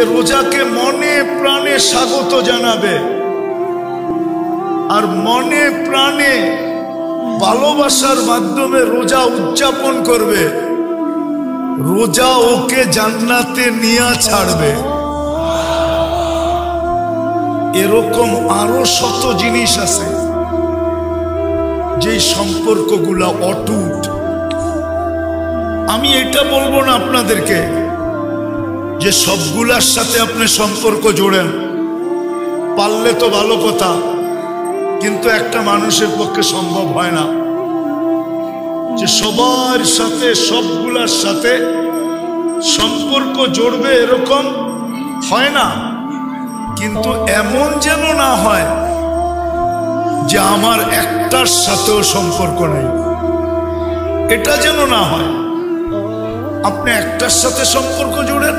যে রোজাকে মনে প্রাণে স্বাগত জানাবে আর মনে প্রাণে ভালোবাসার মাধ্যমে রোজা উদযাপন করবে, রোজা ওকে জান্নাতে নিয়ে ছাড়বে। এরকম আরো শত জিনিস আছে যে সম্পর্কগুলা অটুট। আমি এটা বলবো না আপনাদেরকে যে সবগুলার সাথে আপনি সম্পর্ক জোড়েন, পারলে তো ভালো কথা, কিন্তু একটা মানুষের পক্ষে সম্ভব হয় না যে সবার সাথে সবগুলার সাথে সম্পর্ক জড়বে, এরকম হয় না। কিন্তু এমন যেন না হয় যে আমার একটার সাথেও সম্পর্ক নেই, এটা যেন না হয়। আপনি একটার সাথে সম্পর্ক জোড়েন,